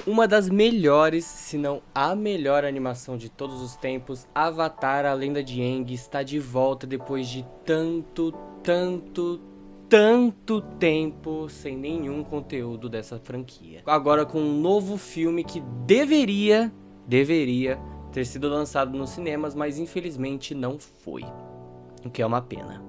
Uma das melhores, se não a melhor animação de todos os tempos, Avatar: A Lenda de Aang está de volta depois de tanto tempo sem nenhum conteúdo dessa franquia. Agora com um novo filme que deveria ter sido lançado nos cinemas, mas infelizmente não foi, o que é uma pena.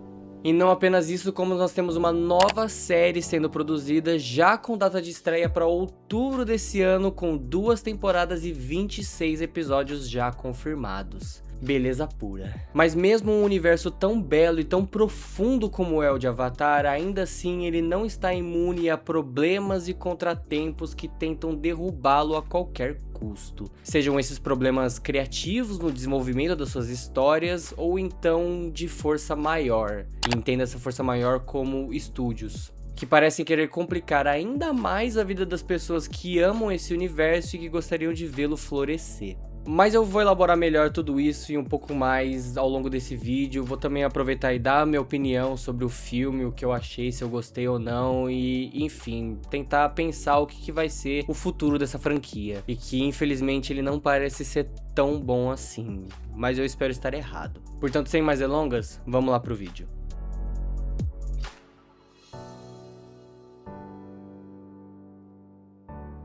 E não apenas isso, como nós temos uma nova série sendo produzida, já com data de estreia para outubro desse ano, com 2 temporadas e 26 episódios já confirmados. Beleza pura. Mas mesmo um universo tão belo e tão profundo como é o de Avatar, ainda assim ele não está imune a problemas e contratempos que tentam derrubá-lo a qualquer custo. Sejam esses problemas criativos no desenvolvimento das suas histórias, ou então de força maior. E entenda essa força maior como estúdios, que parecem querer complicar ainda mais a vida das pessoas que amam esse universo e que gostariam de vê-lo florescer. Mas eu vou elaborar melhor tudo isso e um pouco mais ao longo desse vídeo. Vou também aproveitar e dar a minha opinião sobre o filme, o que eu achei, se eu gostei ou não, e enfim, tentar pensar o que vai ser o futuro dessa franquia. E que infelizmente ele não parece ser tão bom assim, mas eu espero estar errado. Portanto, sem mais delongas, vamos lá pro vídeo.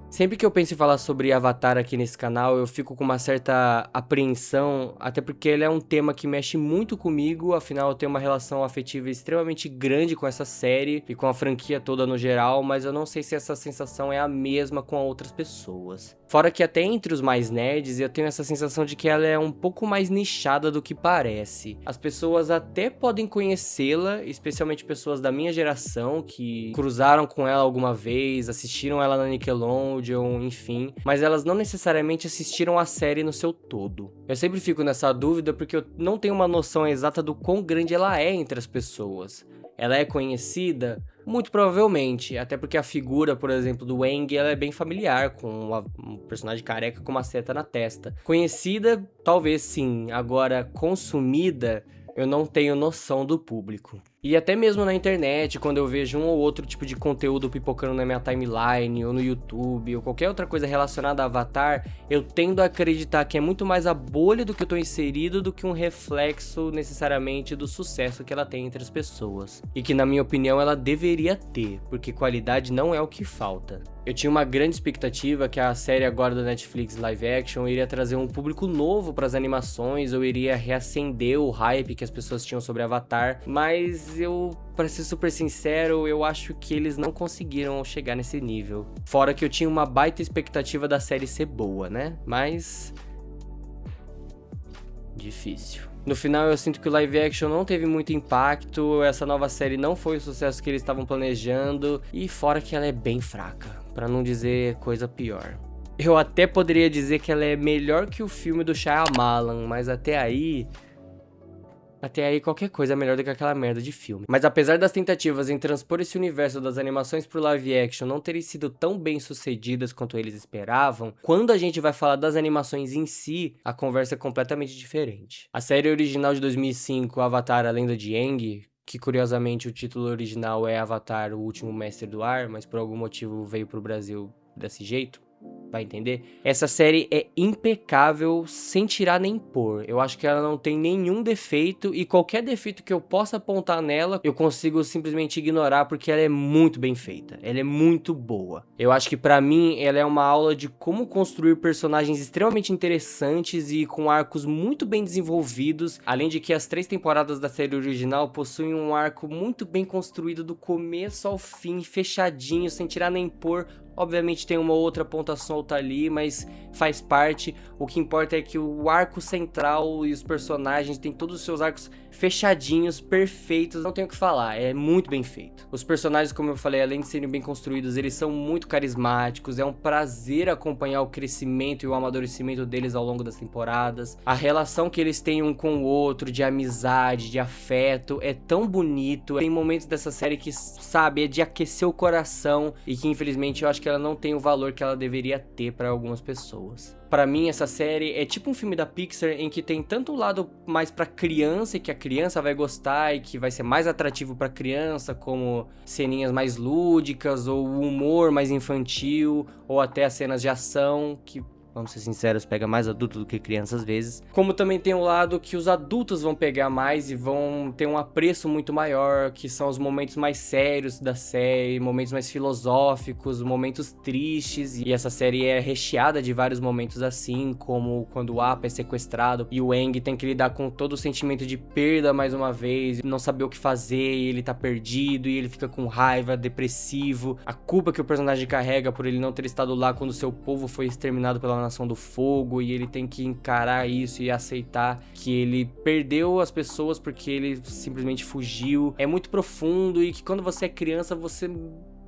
Sempre que eu penso em falar sobre Avatar aqui nesse canal, eu fico com uma certa apreensão, até porque ele é um tema que mexe muito comigo, afinal eu tenho uma relação afetiva extremamente grande com essa série e com a franquia toda no geral, mas eu não sei se essa sensação é a mesma com outras pessoas. Fora que até entre os mais nerds, eu tenho essa sensação de que ela é um pouco mais nichada do que parece. As pessoas até podem conhecê-la, especialmente pessoas da minha geração, que cruzaram com ela alguma vez, assistiram ela na Nickelodeon, enfim, mas elas não necessariamente assistiram a série no seu todo. Eu sempre fico nessa dúvida porque eu não tenho uma noção exata do quão grande ela é entre as pessoas. Ela é conhecida? Muito provavelmente, até porque a figura, por exemplo, do Aang, ela é bem familiar, com um personagem careca com uma seta na testa. Conhecida? Talvez sim, agora consumida, eu não tenho noção do público. E até mesmo na internet, quando eu vejo um ou outro tipo de conteúdo pipocando na minha timeline, ou no YouTube, ou qualquer outra coisa relacionada a Avatar, eu tendo a acreditar que é muito mais a bolha do que eu tô inserido do que um reflexo, necessariamente, do sucesso que ela tem entre as pessoas. E que, na minha opinião, ela deveria ter, porque qualidade não é o que falta. Eu tinha uma grande expectativa que a série agora da Netflix live action iria trazer um público novo para as animações, ou iria reacender o hype que as pessoas tinham sobre Avatar, mas pra ser super sincero, eu acho que eles não conseguiram chegar nesse nível. Fora que eu tinha uma baita expectativa da série ser boa, né? Mas difícil. No final eu sinto que o live action não teve muito impacto, essa nova série não foi o sucesso que eles estavam planejando, e fora que ela é bem fraca, pra não dizer coisa pior. Eu até poderia dizer que ela é melhor que o filme do Shyamalan, mas até aí qualquer coisa é melhor do que aquela merda de filme. Mas apesar das tentativas em transpor esse universo das animações pro live action não terem sido tão bem sucedidas quanto eles esperavam, quando a gente vai falar das animações em si, a conversa é completamente diferente. A série original de 2005, Avatar: A Lenda de Aang, que curiosamente o título original é Avatar: O Último Mestre do Ar, mas por algum motivo veio pro Brasil desse jeito, vai entender? Essa série é impecável, sem tirar nem pôr. Eu acho que ela não tem nenhum defeito, e qualquer defeito que eu possa apontar nela, eu consigo simplesmente ignorar, porque ela é muito bem feita. Ela é muito boa. Eu acho que pra mim, ela é uma aula de como construir personagens extremamente interessantes e com arcos muito bem desenvolvidos, além de que as 3 temporadas da série original possuem um arco muito bem construído do começo ao fim, fechadinho, sem tirar nem pôr. Obviamente tem uma outra ponta solta ali, mas faz parte. O que importa é que o arco central e os personagens têm todos os seus arcos fechadinhos, perfeitos. Não tenho o que falar, é muito bem feito. Os personagens, como eu falei, além de serem bem construídos, eles são muito carismáticos. É um prazer acompanhar o crescimento e o amadurecimento deles ao longo das temporadas. A relação que eles têm um com o outro, de amizade, de afeto, é tão bonito. Tem momentos dessa série que, sabe, é de aquecer o coração, e que infelizmente eu acho que ela não tem o valor que ela deveria ter pra algumas pessoas. Pra mim, essa série é tipo um filme da Pixar em que tem tanto o lado mais pra criança e que a criança vai gostar e que vai ser mais atrativo pra criança, como ceninhas mais lúdicas ou o humor mais infantil ou até as cenas de ação que, vamos ser sinceros, pega mais adulto do que criança às vezes. Como também tem um lado que os adultos vão pegar mais e vão ter um apreço muito maior, que são os momentos mais sérios da série, momentos mais filosóficos, momentos tristes. E essa série é recheada de vários momentos assim, como quando o Appa é sequestrado e o Aang tem que lidar com todo o sentimento de perda mais uma vez, não saber o que fazer, e ele tá perdido, e ele fica com raiva, depressivo. A culpa que o personagem carrega por ele não ter estado lá quando seu povo foi exterminado pela Nação do Fogo, e ele tem que encarar isso e aceitar que ele perdeu as pessoas porque ele simplesmente fugiu. É muito profundo e que quando você é criança você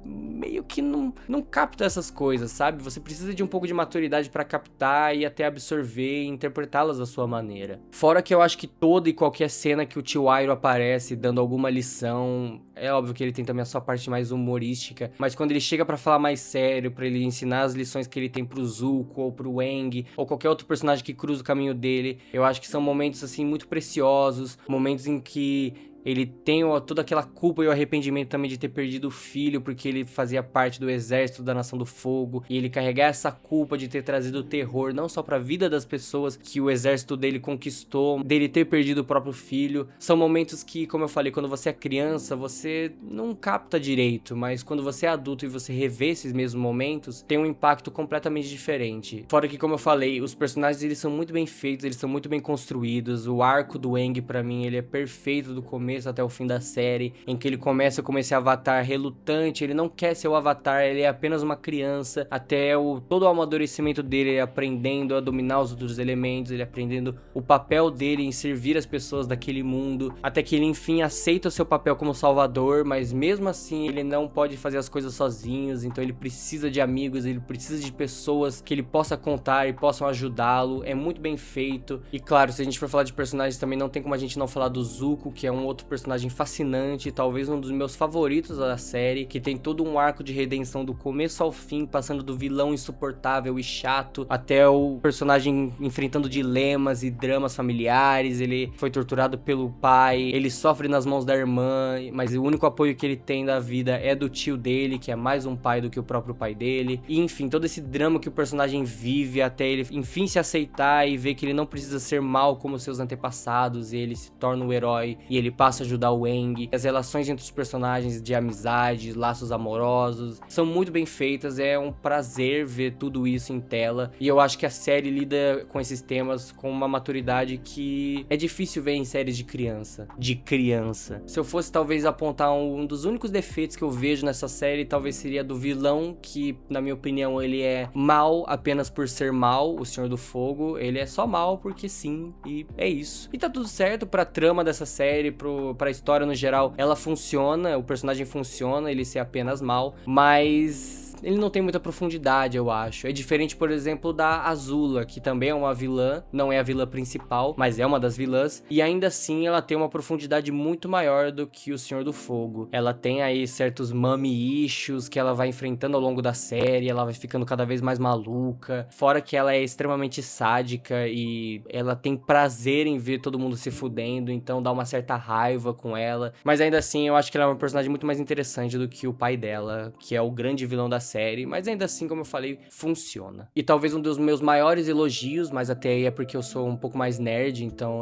meio que não capta essas coisas, sabe? Você precisa de um pouco de maturidade pra captar e até absorver e interpretá-las da sua maneira. Fora que eu acho que toda e qualquer cena que o tio Iroh aparece dando alguma lição, é óbvio que ele tem também a sua parte mais humorística, mas quando ele chega pra falar mais sério, pra ele ensinar as lições que ele tem pro Zuko ou pro Aang ou qualquer outro personagem que cruza o caminho dele, eu acho que são momentos assim muito preciosos, momentos em que ele tem toda aquela culpa e o arrependimento também de ter perdido o filho, porque ele fazia parte do exército da Nação do Fogo, e ele carregar essa culpa de ter trazido terror não só pra vida das pessoas que o exército dele conquistou, dele ter perdido o próprio filho. São momentos que, como eu falei, quando você é criança, você não capta direito, mas quando você é adulto e você revê esses mesmos momentos, tem um impacto completamente diferente. Fora que, como eu falei, os personagens eles são muito bem feitos, eles são muito bem construídos. O arco do Aang, pra mim, ele é perfeito do começo até o fim da série, em que ele começa como esse avatar relutante, ele não quer ser o avatar, ele é apenas uma criança, até todo o amadurecimento dele, ele aprendendo a dominar os outros elementos, ele aprendendo o papel dele em servir as pessoas daquele mundo, até que ele enfim aceita o seu papel como salvador, mas mesmo assim ele não pode fazer as coisas sozinhos, então ele precisa de amigos, ele precisa de pessoas que ele possa contar e possam ajudá-lo. É muito bem feito. E claro, se a gente for falar de personagens também não tem como a gente não falar do Zuko, que é um outro personagem fascinante, talvez um dos meus favoritos da série, que tem todo um arco de redenção do começo ao fim, passando do vilão insuportável e chato até o personagem enfrentando dilemas e dramas familiares. Ele foi torturado pelo pai, ele sofre nas mãos da irmã, mas o único apoio que ele tem da vida é do tio dele, que é mais um pai do que o próprio pai dele. E enfim, todo esse drama que o personagem vive até ele enfim se aceitar e ver que ele não precisa ser mal como seus antepassados, e ele se torna o herói e ele passa a ajudar o Aang. As relações entre os personagens de amizade, laços amorosos, são muito bem feitas. É um prazer ver tudo isso em tela, e eu acho que a série lida com esses temas com uma maturidade que é difícil ver em séries de criança. Se eu fosse talvez apontar um dos únicos defeitos que eu vejo nessa série, talvez seria do vilão, que na minha opinião ele é mal apenas por ser mal, o Senhor do Fogo. Ele é só mal porque sim, e é isso. E tá tudo certo pra trama dessa série, pra história no geral, ela funciona, o personagem funciona, ele ser apenas mal, mas ele não tem muita profundidade, eu acho. É diferente, por exemplo, da Azula, que também é uma vilã, não é a vilã principal, mas é uma das vilãs, e ainda assim ela tem uma profundidade muito maior do que o Senhor do Fogo. Ela tem aí certos mommy issues que ela vai enfrentando ao longo da série, ela vai ficando cada vez mais maluca, fora que ela é extremamente sádica e ela tem prazer em ver todo mundo se fudendo, então dá uma certa raiva com ela, mas ainda assim eu acho que ela é uma personagem muito mais interessante do que o pai dela, que é o grande vilão da série, mas ainda assim, como eu falei, funciona. E talvez um dos meus maiores elogios, mas até aí é porque eu sou um pouco mais nerd, então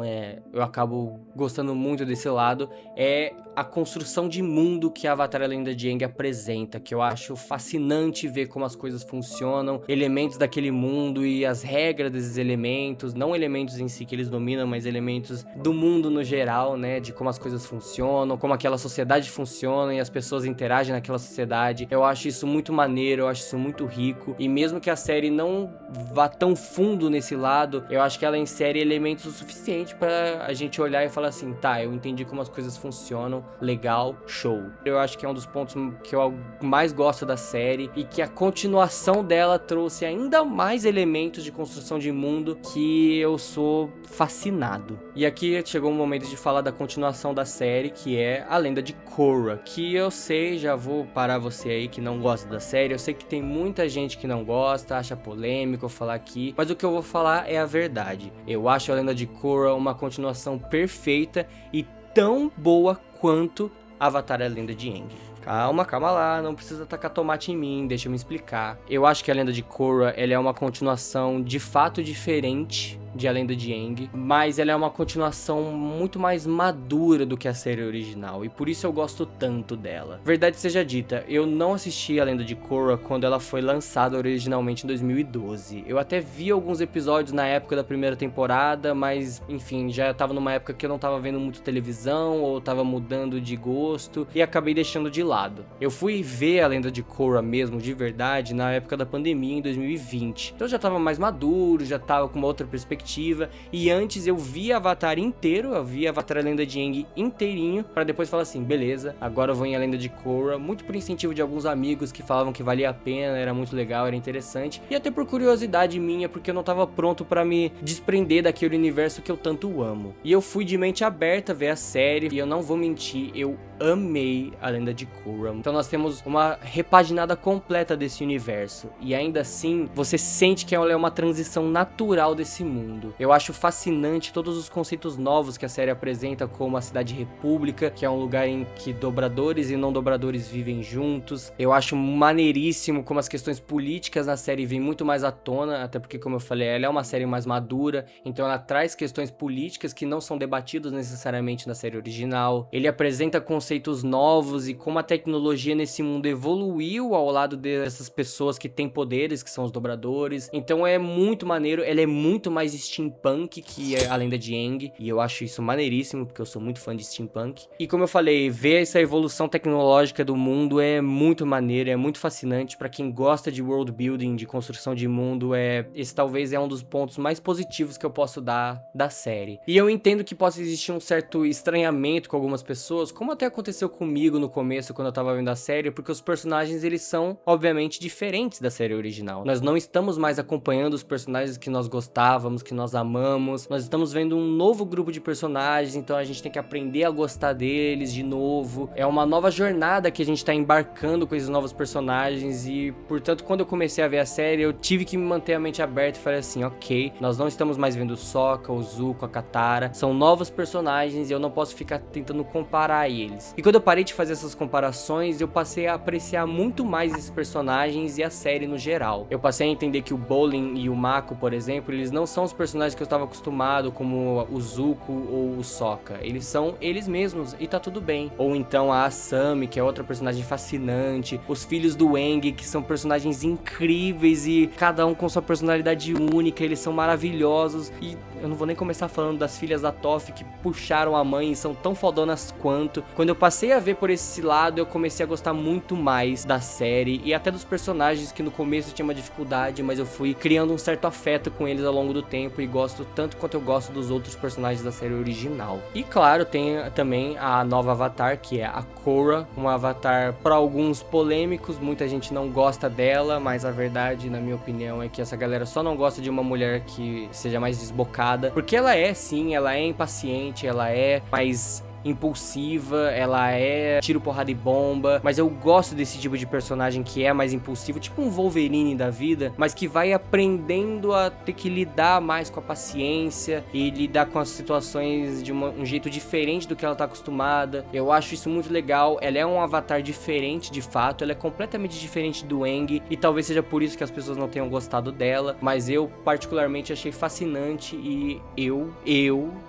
eu acabo gostando muito desse lado, é a construção de mundo que a Avatar: A Lenda de Aang apresenta, que eu acho fascinante ver como as coisas funcionam, elementos daquele mundo e as regras desses elementos, não elementos em si que eles dominam, mas elementos do mundo no geral, né, de como as coisas funcionam, como aquela sociedade funciona e as pessoas interagem naquela sociedade. Eu acho isso muito maneiro, eu acho isso muito rico, e mesmo que a série não vá tão fundo nesse lado, eu acho que ela insere elementos o suficiente pra a gente olhar e falar assim, tá, eu entendi como as coisas funcionam, legal, show. Eu acho que é um dos pontos que eu mais gosto da série, e que a continuação dela trouxe ainda mais elementos de construção de mundo que eu sou fascinado. E aqui chegou o momento de falar da continuação da série, que é A Lenda de Korra, que eu sei, já vou parar você aí que não gosta da série, série. Eu sei que tem muita gente que não gosta, acha polêmico eu falar aqui, mas o que eu vou falar é a verdade. Eu acho a Lenda de Korra uma continuação perfeita e tão boa quanto Avatar: A Lenda de Aang. Calma lá, não precisa tacar tomate em mim, deixa eu me explicar. Eu acho que a Lenda de Korra, ela é uma continuação de fato diferente de A Lenda de Aang, mas ela é uma continuação muito mais madura do que a série original, e por isso eu gosto tanto dela. Verdade seja dita, eu não assisti A Lenda de Korra quando ela foi lançada originalmente em 2012. Eu até vi alguns episódios na época da primeira temporada, mas enfim, já tava numa época que eu não tava vendo muito televisão, ou tava mudando de gosto, e acabei deixando de lado. Eu fui ver A Lenda de Korra mesmo, de verdade, na época da pandemia, em 2020. Então eu já tava mais maduro, já tava com uma outra perspectiva, e antes eu vi Avatar inteiro, eu vi Avatar: A Lenda de Aang inteirinho, pra depois falar assim, beleza, agora eu vou em A Lenda de Korra, muito por incentivo de alguns amigos que falavam que valia a pena, era muito legal, era interessante, e até por curiosidade minha, porque eu não tava pronto pra me desprender daquele universo que eu tanto amo. E eu fui de mente aberta ver a série, e eu não vou mentir, eu amei A Lenda de Korra. Então nós temos uma repaginada completa desse universo, e ainda assim, você sente que ela é uma transição natural desse mundo. Eu acho fascinante todos os conceitos novos que a série apresenta, como a Cidade República, que é um lugar em que dobradores e não dobradores vivem juntos. Eu acho maneiríssimo como as questões políticas na série vêm muito mais à tona, até porque, como eu falei, ela é uma série mais madura, então ela traz questões políticas que não são debatidas necessariamente na série original. Ele apresenta conceitos novos e como a tecnologia nesse mundo evoluiu ao lado dessas pessoas que têm poderes, que são os dobradores. Então é muito maneiro, ela é muito mais steampunk que é A Lenda de Aang, e eu acho isso maneiríssimo, porque eu sou muito fã de steampunk. E como eu falei, ver essa evolução tecnológica do mundo é muito maneiro, é muito fascinante. Pra quem gosta de world building, de construção de mundo, esse talvez é um dos pontos mais positivos que eu posso dar da série. E eu entendo que possa existir um certo estranhamento com algumas pessoas, como até aconteceu comigo no começo quando eu tava vendo a série, porque os personagens, eles são obviamente diferentes da série original. Nós não estamos mais acompanhando os personagens que nós gostávamos, que nós amamos, nós estamos vendo um novo grupo de personagens, então a gente tem que aprender a gostar deles de novo. É uma nova jornada que a gente tá embarcando com esses novos personagens, e portanto, quando eu comecei a ver a série, eu tive que me manter a mente aberta e falei assim, ok, nós não estamos mais vendo o Sokka, o Zuko, a Katara, são novos personagens e eu não posso ficar tentando comparar eles. E quando eu parei de fazer essas comparações, eu passei a apreciar muito mais esses personagens e a série no geral. Eu passei a entender que o Bolin e o Mako, por exemplo, eles não são os personagens que eu estava acostumado, como o Zuko ou o Sokka. Eles são eles mesmos e tá tudo bem. Ou então a Asami, que é outra personagem fascinante, os filhos do Aang, que são personagens incríveis e cada um com sua personalidade única, eles são maravilhosos. E eu não vou nem começar falando das filhas da Toph, que puxaram a mãe e são tão fodonas quanto. Quando eu passei a ver por esse lado, eu comecei a gostar muito mais da série e até dos personagens que no começo eu tinha uma dificuldade, mas eu fui criando um certo afeto com eles ao longo do tempo e gosto tanto quanto eu gosto dos outros personagens da série original. E claro, tem também a nova Avatar, que é a Korra, um Avatar para alguns polêmicos, muita gente não gosta dela, mas a verdade, na minha opinião, é que essa galera só não gosta de uma mulher que seja mais desbocada, porque ela é sim, ela é impaciente, ela é mais impulsiva, ela é tiro, porrada e bomba, mas eu gosto desse tipo de personagem que é mais impulsivo, tipo um Wolverine da vida, mas que vai aprendendo a ter que lidar mais com a paciência e lidar com as situações de um jeito diferente do que ela tá acostumada. Eu acho isso muito legal. Ela é um avatar diferente de fato, ela é completamente diferente do Aang, e talvez seja por isso que as pessoas não tenham gostado dela, mas eu particularmente achei fascinante, e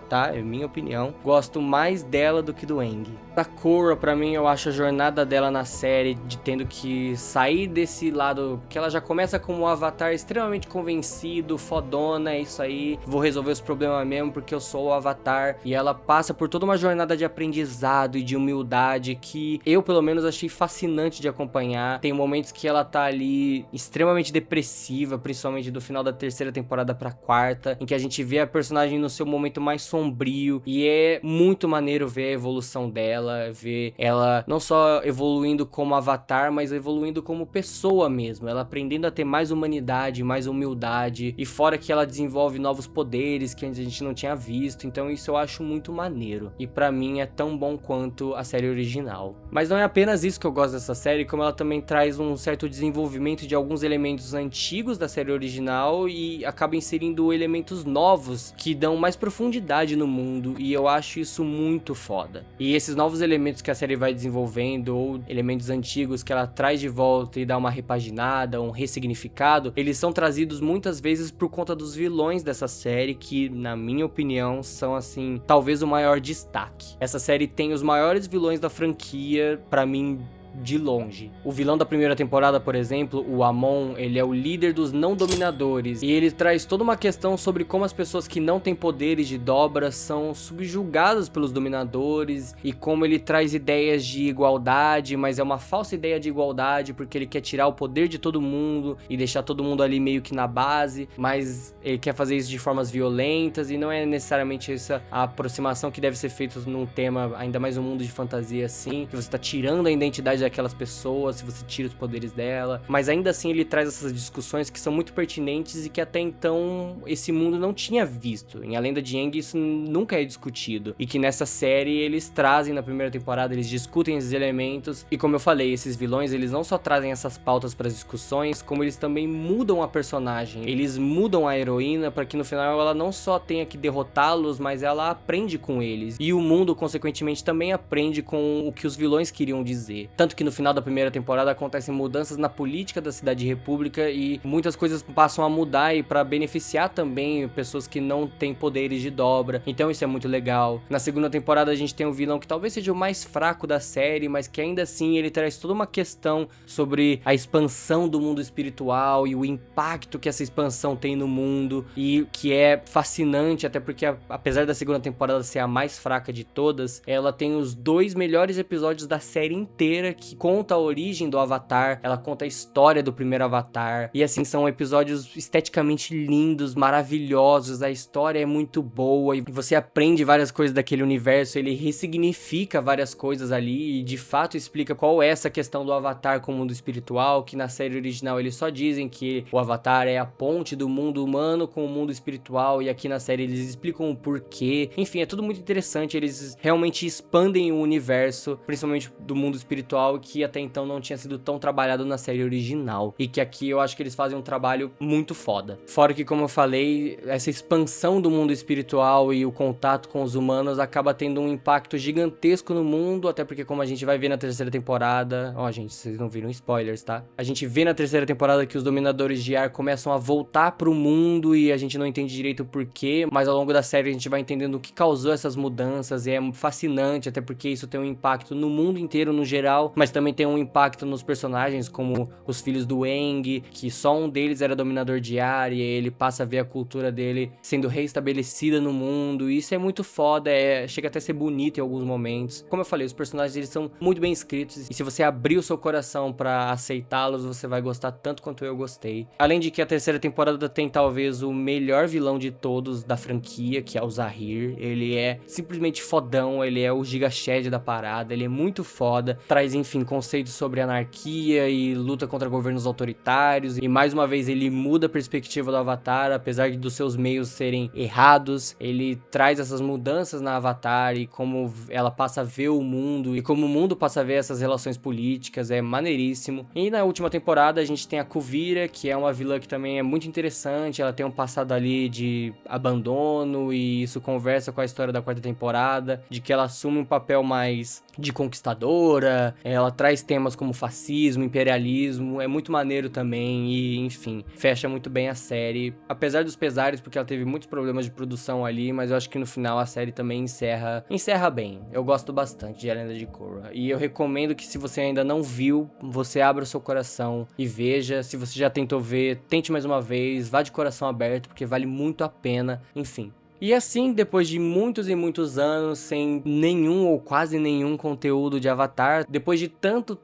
tá? É minha opinião. Gosto mais dela do que do Aang. A Korra, pra mim, eu acho a jornada dela na série de tendo que sair desse lado, que ela já começa como um avatar extremamente convencido, fodona, é isso aí, vou resolver os problemas mesmo porque eu sou o avatar. E ela passa por toda uma jornada de aprendizado e de humildade que eu, pelo menos, achei fascinante de acompanhar. Tem momentos que ela tá ali extremamente depressiva, principalmente do final da terceira temporada pra quarta, em que a gente vê a personagem no seu momento mais sombrio, sombrio, e é muito maneiro ver a evolução dela, ver ela não só evoluindo como avatar, mas evoluindo como pessoa mesmo, ela aprendendo a ter mais humanidade, mais humildade, e fora que ela desenvolve novos poderes que antes a gente não tinha visto, então isso eu acho muito maneiro, e pra mim é tão bom quanto a série original. Mas não é apenas isso que eu gosto dessa série, como ela também traz um certo desenvolvimento de alguns elementos antigos da série original e acaba inserindo elementos novos que dão mais profundidade no mundo, e eu acho isso muito foda. E esses novos elementos que a série vai desenvolvendo, ou elementos antigos que ela traz de volta e dá uma repaginada, um ressignificado, eles são trazidos muitas vezes por conta dos vilões dessa série, que na minha opinião são assim, talvez o maior destaque. Essa série tem os maiores vilões da franquia, pra mim, de longe. O vilão da primeira temporada, por exemplo, o Amon, ele é o líder dos não dominadores, e ele traz toda uma questão sobre como as pessoas que não têm poderes de dobra são subjugadas pelos dominadores, e como ele traz ideias de igualdade, mas é uma falsa ideia de igualdade, porque ele quer tirar o poder de todo mundo e deixar todo mundo ali meio que na base, mas ele quer fazer isso de formas violentas, e não é necessariamente essa a aproximação que deve ser feita num tema, ainda mais um mundo de fantasia assim, que você tá tirando a identidade daquelas pessoas, se você tira os poderes dela, mas ainda assim ele traz essas discussões que são muito pertinentes e que até então esse mundo não tinha visto. Em A Lenda de Aang isso nunca é discutido, e que nessa série eles trazem na primeira temporada, eles discutem esses elementos, e como eu falei, esses vilões eles não só trazem essas pautas para as discussões, como eles também mudam a personagem, eles mudam a heroína para que no final ela não só tenha que derrotá-los, mas ela aprende com eles, e o mundo consequentemente também aprende com o que os vilões queriam dizer. Tanto que no final da primeira temporada acontecem mudanças na política da Cidade República e muitas coisas passam a mudar, e para beneficiar também pessoas que não têm poderes de dobra, então isso é muito legal. Na segunda temporada a gente tem um vilão que talvez seja o mais fraco da série, mas que ainda assim ele traz toda uma questão sobre a expansão do mundo espiritual e o impacto que essa expansão tem no mundo, e que é fascinante, até porque apesar da segunda temporada ser a mais fraca de todas, ela tem os 2 melhores episódios da série inteira, que conta a origem do Avatar, ela conta a história do primeiro Avatar, e assim, são episódios esteticamente lindos, maravilhosos, a história é muito boa, e você aprende várias coisas daquele universo, ele ressignifica várias coisas ali, e de fato explica qual é essa questão do Avatar com o mundo espiritual, que na série original eles só dizem que o Avatar é a ponte do mundo humano com o mundo espiritual, e aqui na série eles explicam o porquê, enfim, é tudo muito interessante, eles realmente expandem o universo, principalmente do mundo espiritual, que até então não tinha sido tão trabalhado na série original, e que aqui eu acho que eles fazem um trabalho muito foda. Fora que, como eu falei, essa expansão do mundo espiritual e o contato com os humanos acaba tendo um impacto gigantesco no mundo, até porque, como a gente vai ver na terceira temporada, ó gente, vocês não viram spoilers, tá? A gente vê na terceira temporada que os dominadores de ar começam a voltar pro mundo, e a gente não entende direito o porquê, mas ao longo da série a gente vai entendendo o que causou essas mudanças, e é fascinante, até porque isso tem um impacto no mundo inteiro, no geral, mas também tem um impacto nos personagens, como os filhos do Aang, que só um deles era dominador de ar, e ele passa a ver a cultura dele sendo reestabelecida no mundo, e isso é muito foda, chega até a ser bonito em alguns momentos. Como eu falei, os personagens eles são muito bem escritos, e se você abrir o seu coração pra aceitá-los, você vai gostar tanto quanto eu gostei. Além de que a terceira temporada tem talvez o melhor vilão de todos da franquia, que é o Zahir. Ele é simplesmente fodão, ele é o Giga Shed da parada, ele é muito foda, traz enfim conceitos sobre anarquia e luta contra governos autoritários, e mais uma vez ele muda a perspectiva do Avatar, apesar dos seus meios serem errados, ele traz essas mudanças na Avatar e como ela passa a ver o mundo, e como o mundo passa a ver essas relações políticas, é maneiríssimo. E na última temporada a gente tem a Kuvira, que é uma vilã que também é muito interessante, ela tem um passado ali de abandono, e isso conversa com a história da quarta temporada, de que ela assume um papel mais de conquistadora, ela traz temas como fascismo, imperialismo, é muito maneiro também, e enfim, fecha muito bem a série, apesar dos pesares, porque ela teve muitos problemas de produção ali, mas eu acho que no final a série também encerra bem. Eu gosto bastante de A Lenda de Korra, e eu recomendo que, se você ainda não viu, você abra o seu coração e veja. Se você já tentou ver, tente mais uma vez, vá de coração aberto, porque vale muito a pena, enfim. E assim, depois de muitos e muitos anos sem nenhum ou quase nenhum conteúdo de Avatar, depois de tanto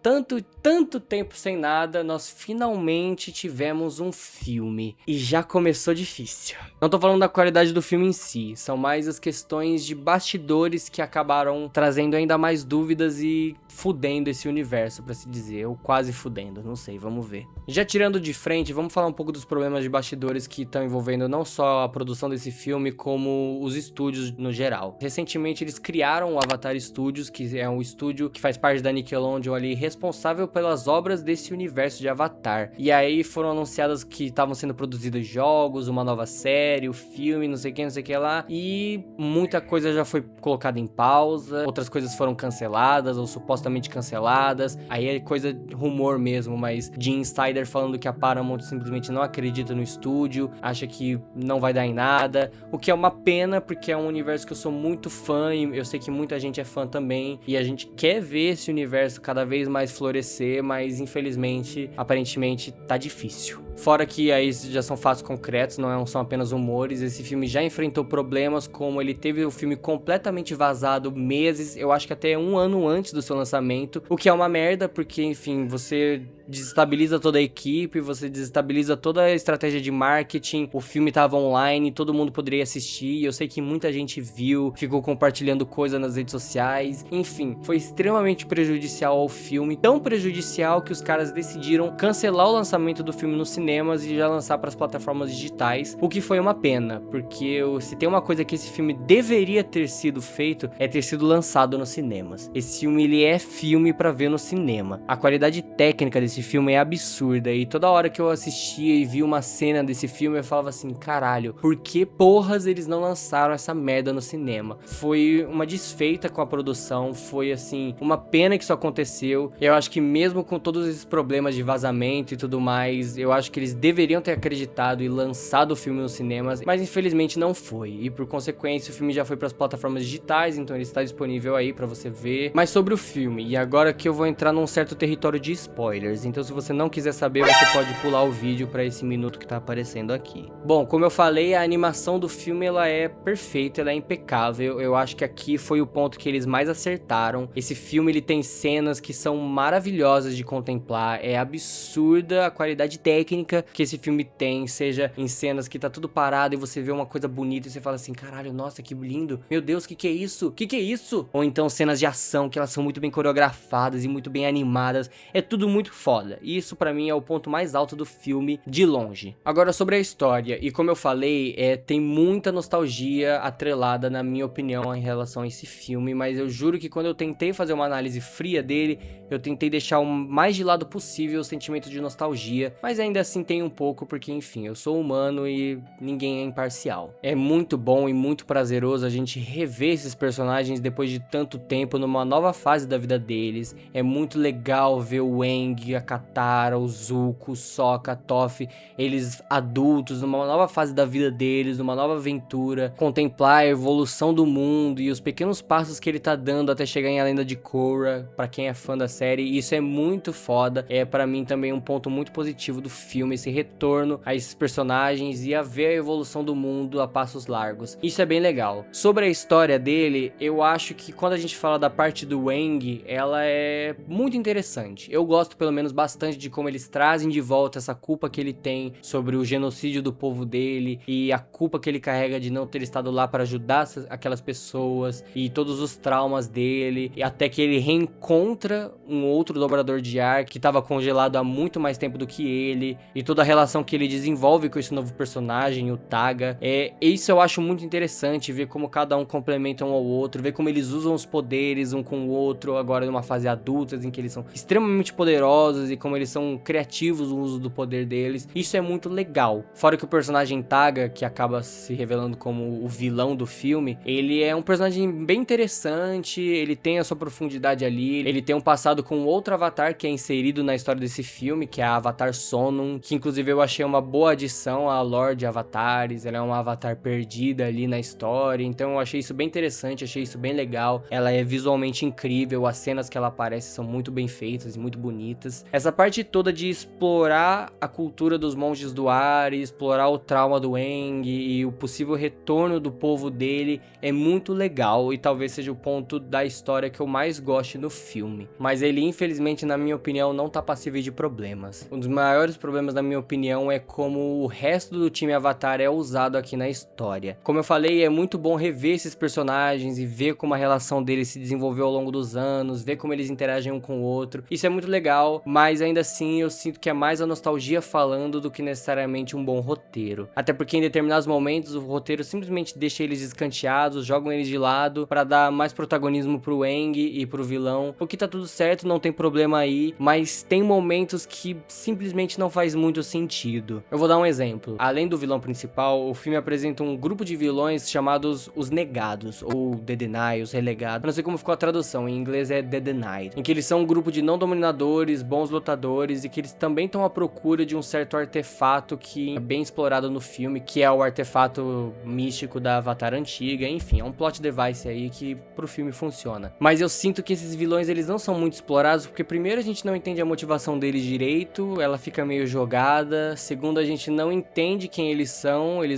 tempo sem nada, nós finalmente tivemos um filme. E já começou difícil. Não tô falando da qualidade do filme em si, são mais as questões de bastidores que acabaram trazendo ainda mais dúvidas e fudendo esse universo, pra se dizer, ou quase fudendo, não sei, vamos ver. Já tirando de frente, vamos falar um pouco dos problemas de bastidores que estão envolvendo não só a produção desse filme, como os estúdios no geral. Recentemente eles criaram o Avatar Studios, que é um estúdio que faz parte da Nickelodeon ali, responsável pelas obras desse universo de Avatar. E aí foram anunciadas que estavam sendo produzidos jogos, uma nova série, o filme, não sei o que lá, e muita coisa já foi colocada em pausa, outras coisas foram canceladas ou supostamente canceladas. Aí é coisa rumor mesmo, mas de insider falando que a Paramount simplesmente não acredita no estúdio, acha que não vai dar em nada, o que é uma pena, porque é um universo que eu sou muito fã e eu sei que muita gente é fã também, e a gente quer ver esse universo cada vez mais florescer, mas infelizmente, aparentemente, tá difícil. Fora que aí já são fatos concretos, não são apenas rumores, esse filme já enfrentou problemas, como ele teve o filme completamente vazado meses, eu acho que até um ano antes do seu lançamento, o que é uma merda, porque enfim, você desestabiliza toda a equipe, você desestabiliza toda a estratégia de marketing, o filme tava online, todo mundo poderia assistir, eu sei que muita gente viu, ficou compartilhando coisa nas redes sociais, enfim, foi extremamente prejudicial ao filme, tão prejudicial que os caras decidiram cancelar o lançamento do filme nos cinemas e já lançar para as plataformas digitais, o que foi uma pena, porque se tem uma coisa que esse filme deveria ter sido feito, é ter sido lançado nos cinemas. Esse filme, ele é filme para ver no cinema. A qualidade técnica desse filme é absurda, e toda hora que eu assistia e vi uma cena desse filme, eu falava assim, caralho, por que porras eles não lançaram essa merda no cinema? Foi uma desfeita com a produção, foi assim, uma pena que isso aconteceu. Eu acho que mesmo com todos esses problemas de vazamento e tudo mais, eu acho que eles deveriam ter acreditado e lançado o filme nos cinemas, mas infelizmente não foi, e por consequência o filme já foi para as plataformas digitais, então ele está disponível aí para você ver. Mas sobre o filme, e agora que eu vou entrar num certo território de spoilers, então se você não quiser saber, você pode pular o vídeo para esse minuto que tá aparecendo aqui. Bom, como eu falei, a animação do filme ela é perfeita, ela é impecável, eu acho que aqui foi o ponto que eles mais acertaram. Esse filme ele tem cenas que são maravilhosas de contemplar, é absurda a qualidade técnica que esse filme tem, seja em cenas que tá tudo parado e você vê uma coisa bonita e você fala assim, caralho, nossa, que lindo, meu Deus, que é isso? Que é isso? Ou então cenas de ação que elas são muito bem coreografadas e muito bem animadas, é tudo muito foda, e isso pra mim é o ponto mais alto do filme, de longe. Agora sobre a história, e como eu falei, tem muita nostalgia atrelada, na minha opinião, em relação a esse filme, mas eu juro que quando eu tentei fazer uma análise fria dele, eu tentei deixar o mais de lado possível o sentimento de nostalgia, mas ainda assim tem um pouco, porque enfim, eu sou humano e ninguém é imparcial. É muito bom e muito prazeroso a gente rever esses personagens depois de tanto tempo numa nova fase da vida deles. É muito legal ver o Aang, a Katara, o Zuko, o Sokka, a Toph, eles adultos, numa nova fase da vida deles, numa nova aventura, contemplar a evolução do mundo e os pequenos passos que ele tá dando até chegar em A Lenda de Korra, pra quem é fã da série. Isso é muito foda, é pra mim também um ponto muito positivo do filme, esse retorno a esses personagens e a ver a evolução do mundo a passos largos. Isso é bem legal. Sobre a história dele, eu acho que quando a gente fala da parte do Aang, ela é muito interessante. Eu gosto pelo menos bastante de como eles trazem de volta essa culpa que ele tem sobre o genocídio do povo dele e a culpa que ele carrega de não ter estado lá para ajudar aquelas pessoas e todos os traumas dele, e até que ele reencontra um outro dobrador de ar que estava congelado há muito mais tempo do que ele, e toda a relação que ele desenvolve com esse novo personagem, o Taga. Isso eu acho muito interessante, ver como cada um complementa um ao outro, ver como eles usam os poderes um com o outro, agora numa fase adulta, em que eles são extremamente poderosos e como eles são criativos no uso do poder deles. Isso é muito legal. Fora que o personagem Taga, que acaba se revelando como o vilão do filme, ele é um personagem bem interessante, ele tem a sua profundidade ali, ele tem um passado com outro avatar que é inserido na história desse filme, que é a Avatar Sonum, que inclusive eu achei uma boa adição à lore de avatares. Ela é uma avatar perdida ali na história, então eu achei isso bem interessante, achei isso bem legal. Ela é visualmente incrível, as cenas que ela aparece são muito bem feitas e muito bonitas. Essa parte toda de explorar a cultura dos monges do ar, e explorar o trauma do Aang e o possível retorno do povo dele é muito legal e talvez seja o ponto da história que eu mais goste no filme. Mas ele, infelizmente, na minha opinião, não tá passível de problemas. Um dos maiores problemas, na minha opinião, é como o resto do time Avatar é usado aqui na história. Como eu falei, é muito bom rever esses personagens e ver como a relação deles se desenvolveu ao longo dos anos, ver como eles interagem um com o outro. Isso é muito legal, mas ainda assim eu sinto que é mais a nostalgia falando do que necessariamente um bom roteiro. Até porque em determinados momentos o roteiro simplesmente deixa eles escanteados, jogam eles de lado pra dar mais protagonismo pro Aang e pro vilão. O que tá tudo certo, não tem problema aí, mas tem momentos que simplesmente não faz muito sentido. Eu vou dar um exemplo. Além do vilão principal, o filme apresenta um grupo de vilões chamados os Negados, ou The Denied, os Relegados. Eu não sei como ficou a tradução, em inglês é The Denied, em que eles são um grupo de não dominadores, bons lutadores, e que eles também estão à procura de um certo artefato que é bem explorado no filme, que é o artefato místico da Avatar antiga. Enfim, é um plot device aí que pro filme funciona. Mas eu sinto que esses vilões, eles não são muito explorados, porque primeiro a gente não entende a motivação deles direito, ela fica meio jogada. Segundo, a gente não entende quem eles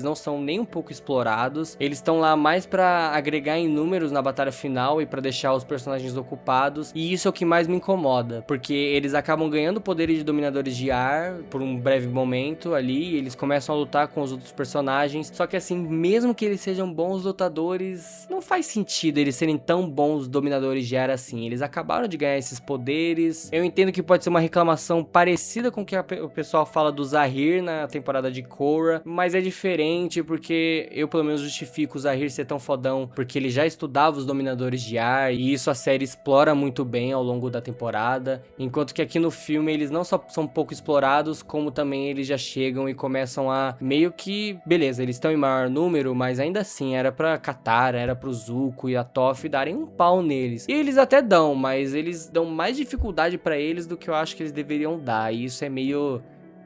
não são nem um pouco explorados. Eles estão lá mais pra agregar em números na batalha final e pra deixar os personagens ocupados, e isso é o que mais me incomoda, porque eles acabam ganhando poderes de dominadores de ar por um breve momento ali, e eles começam a lutar com os outros personagens, só que assim, mesmo que eles sejam bons lutadores, não faz sentido eles serem tão bons dominadores de ar assim. Eles acabaram de ganhar esses poderes. Eu entendo que pode ser uma reclamação parecida com o que o pessoal fala do Zahir na temporada de Korra, mas é diferente porque eu pelo menos justifico o Zahir ser tão fodão porque ele já estudava os dominadores de ar, e isso a série explora muito bem ao longo da temporada, enquanto que aqui no filme eles não só são pouco explorados, como também eles já chegam e começam a meio que, beleza, eles estão em maior número, mas ainda assim era pra Katara, era pro Zuko e a Toph darem um pau neles. E eles até dão, mas eles dão mais dificuldade pra eles do que eu acho que eles deveriam dar, e isso é meio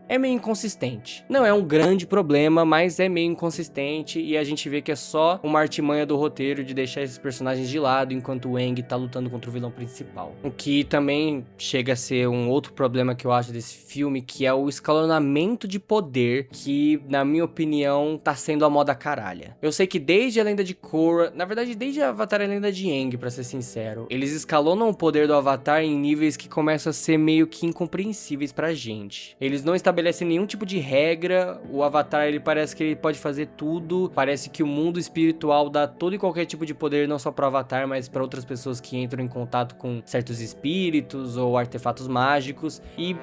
inconsistente. Não é um grande problema, mas é meio inconsistente, e a gente vê que é só uma artimanha do roteiro de deixar esses personagens de lado enquanto o Aang tá lutando contra o vilão principal. O que também chega a ser um outro problema que eu acho desse filme, que é o escalonamento de poder, que, na minha opinião, tá sendo a moda caralha. Eu sei que desde a Lenda de Korra, na verdade desde a Avatar e a Lenda de Aang, pra ser sincero, eles escalonam o poder do Avatar em níveis que começam a ser meio que incompreensíveis pra gente. Eles não estabelecem nenhum tipo de regra. O Avatar, ele parece que ele pode fazer tudo. Parece que o mundo espiritual dá todo e qualquer tipo de poder, não só pro Avatar, mas pra outras pessoas que entram em contato com certos espíritos ou artefatos mágicos. E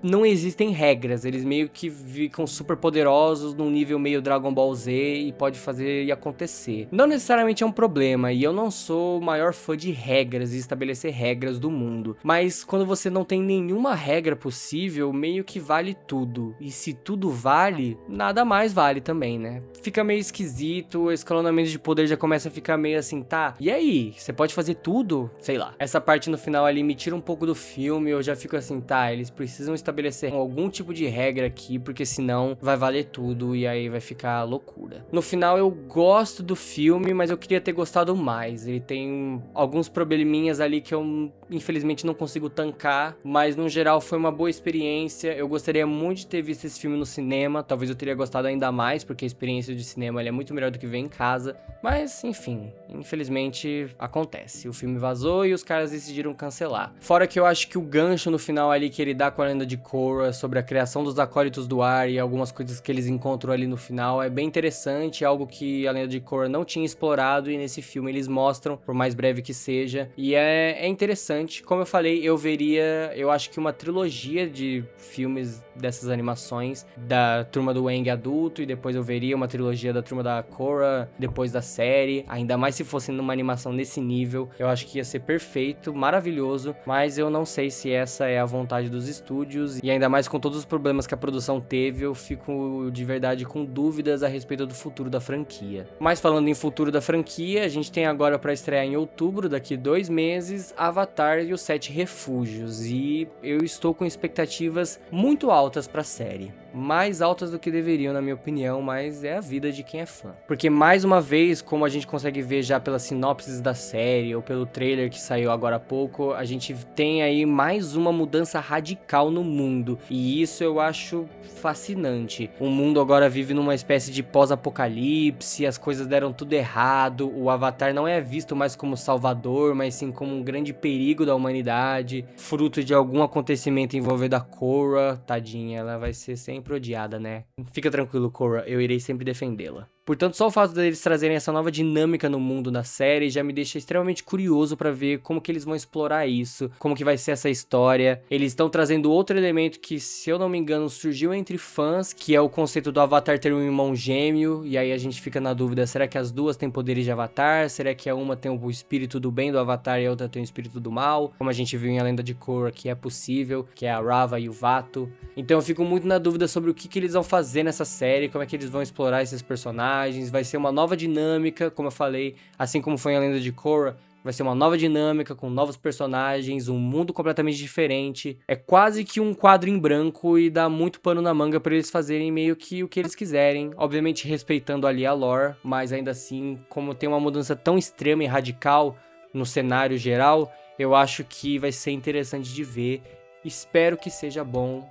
não existem regras, eles meio que ficam super poderosos num nível meio Dragon Ball Z e pode fazer e acontecer. Não necessariamente é um problema, e eu não sou o maior fã de regras e estabelecer regras do mundo, mas quando você não tem nenhuma regra possível, meio que vale tudo, e se tudo vale, nada mais vale também, né? Fica meio esquisito, o escalonamento de poder já começa a ficar meio assim, tá, e aí? Você pode fazer tudo? Sei lá. Essa parte no final ali me tira um pouco do filme, eu já fico assim, tá, eles precisam estabelecer algum tipo de regra aqui, porque senão vai valer tudo e aí vai ficar loucura. No final eu gosto do filme, mas eu queria ter gostado mais. Ele tem alguns probleminhas ali que eu infelizmente não consigo tancar, mas no geral foi uma boa experiência. Eu gostaria muito de ter visto esse filme no cinema, talvez eu teria gostado ainda mais, porque a experiência de cinema é muito melhor do que ver em casa, mas enfim, infelizmente acontece. O filme vazou e os caras decidiram cancelar. Fora que eu acho que o gancho no final ali que ele dá com a Lenda de Korra, sobre a criação dos acólitos do ar e algumas coisas que eles encontram ali no final, é bem interessante, algo que a Lenda de Korra não tinha explorado, e nesse filme eles mostram, por mais breve que seja, e é interessante. Como eu falei, eu acho que uma trilogia de filmes dessas animações, da Turma do Aang adulto, e depois eu veria uma trilogia da Turma da Korra, depois da série, ainda mais se fosse numa animação nesse nível, eu acho que ia ser perfeito, maravilhoso, mas eu não sei se essa é a vontade dos estúdios, estúdios, e ainda mais com todos os problemas que a produção teve, eu fico de verdade com dúvidas a respeito do futuro da franquia. Mas falando em futuro da franquia, a gente tem agora para estrear em outubro, daqui 2 meses, Avatar e os 7 Refúgios, e eu estou com expectativas muito altas para a série. Mais altas do que deveriam, na minha opinião, mas é a vida de quem é fã. Porque mais uma vez, como a gente consegue ver já pelas sinopses da série ou pelo trailer que saiu agora há pouco, a gente tem aí mais uma mudança radical no mundo, e isso eu acho fascinante. O mundo agora vive numa espécie de pós-apocalipse, as coisas deram tudo errado, o Avatar não é visto mais como salvador, mas sim como um grande perigo da humanidade, fruto de algum acontecimento envolvendo a Korra, tadinha, ela vai ser sempre odiada, né? Fica tranquilo, Korra, eu irei sempre defendê-la. Portanto, só o fato deles trazerem essa nova dinâmica no mundo da série já me deixa extremamente curioso pra ver como que eles vão explorar isso, como que vai ser essa história. Eles estão trazendo outro elemento que, se eu não me engano, surgiu entre fãs, que é o conceito do Avatar ter um irmão gêmeo, e aí a gente fica na dúvida, será que as duas têm poderes de Avatar? Será que a uma tem o espírito do bem do Avatar e a outra tem o espírito do mal? Como a gente viu em A Lenda de Korra, que é possível, que é a Raava e o Vato. Então eu fico muito na dúvida sobre o que eles vão fazer nessa série, como é que eles vão explorar esses personagens. Vai ser uma nova dinâmica, como eu falei, assim como foi em A Lenda de Korra, vai ser uma nova dinâmica, com novos personagens, um mundo completamente diferente. É quase que um quadro em branco e dá muito pano na manga pra eles fazerem meio que o que eles quiserem, obviamente respeitando ali a lore, mas ainda assim, como tem uma mudança tão extrema e radical no cenário geral, eu acho que vai ser interessante de ver. Espero que seja bom.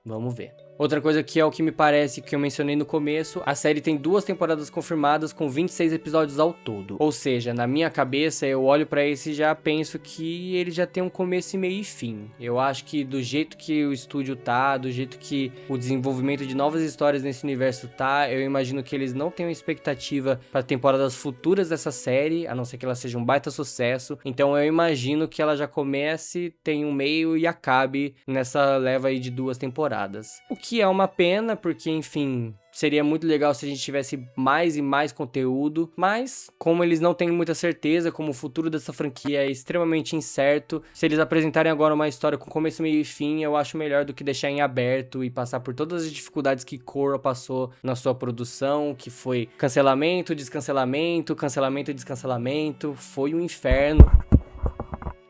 Vamos ver. Outra coisa que é o que me parece que eu mencionei no começo, a série tem 2 temporadas confirmadas com 26 episódios ao todo. Ou seja, na minha cabeça eu olho pra esse e já penso que ele já tem um começo, meio e fim. Eu acho que do jeito que o estúdio tá, do jeito que o desenvolvimento de novas histórias nesse universo tá, eu imagino que eles não tenham expectativa para temporadas futuras dessa série, a não ser que ela seja um baita sucesso. Então eu imagino que ela já comece, tenha um meio e acabe nessa leva aí de 2 temporadas. O que é uma pena, porque, enfim, seria muito legal se a gente tivesse mais e mais conteúdo, mas como eles não têm muita certeza, como o futuro dessa franquia é extremamente incerto, se eles apresentarem agora uma história com começo, meio e fim, eu acho melhor do que deixar em aberto e passar por todas as dificuldades que Korra passou na sua produção, que foi cancelamento, descancelamento, cancelamento e descancelamento, foi um inferno.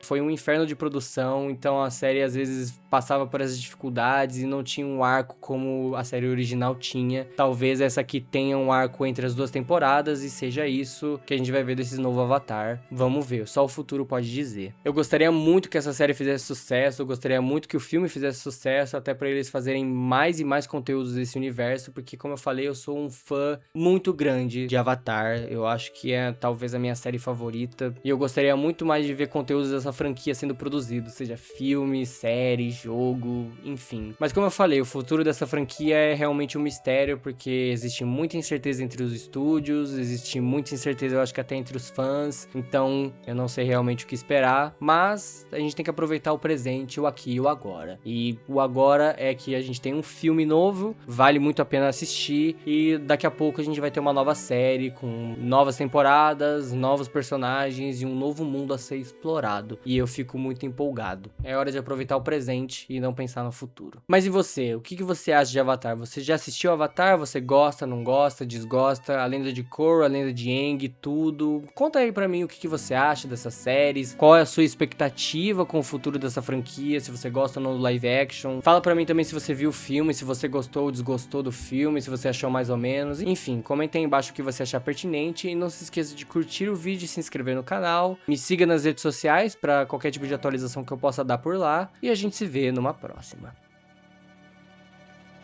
Foi um inferno de produção, então a série às vezes passava por essas dificuldades e não tinha um arco como a série original tinha. Talvez essa aqui tenha um arco entre as 2 temporadas e seja isso que a gente vai ver desse novo Avatar. Vamos ver, só o futuro pode dizer. Eu gostaria muito que essa série fizesse sucesso, eu gostaria muito que o filme fizesse sucesso, até pra eles fazerem mais e mais conteúdos desse universo, porque como eu falei, eu sou um fã muito grande de Avatar. Eu acho que é talvez a minha série favorita e eu gostaria muito mais de ver conteúdos dessa franquia sendo produzido, seja filme, série, jogo, enfim. Mas como eu falei, o futuro dessa franquia é realmente um mistério, porque existe muita incerteza entre os estúdios, existe muita incerteza, eu acho que até entre os fãs, então eu não sei realmente o que esperar, mas a gente tem que aproveitar o presente, o aqui e o agora. E o agora é que a gente tem um filme novo, vale muito a pena assistir, e daqui a pouco a gente vai ter uma nova série com novas temporadas, novos personagens e um novo mundo a ser explorado. E eu fico muito empolgado. É hora de aproveitar o presente e não pensar no futuro. Mas e você? O que você acha de Avatar? Você já assistiu Avatar? Você gosta, não gosta, desgosta? A Lenda de Korra, a Lenda de Aang, tudo. Conta aí pra mim o que você acha dessas séries. Qual é a sua expectativa com o futuro dessa franquia? Se você gosta ou não do live action. Fala pra mim também se você viu o filme, se você gostou ou desgostou do filme, se você achou mais ou menos. Enfim, comenta aí embaixo o que você achar pertinente. E não se esqueça de curtir o vídeo e se inscrever no canal. Me siga nas redes sociais pra qualquer tipo de atualização que eu possa dar por lá, e a gente se vê numa próxima.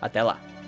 Até lá!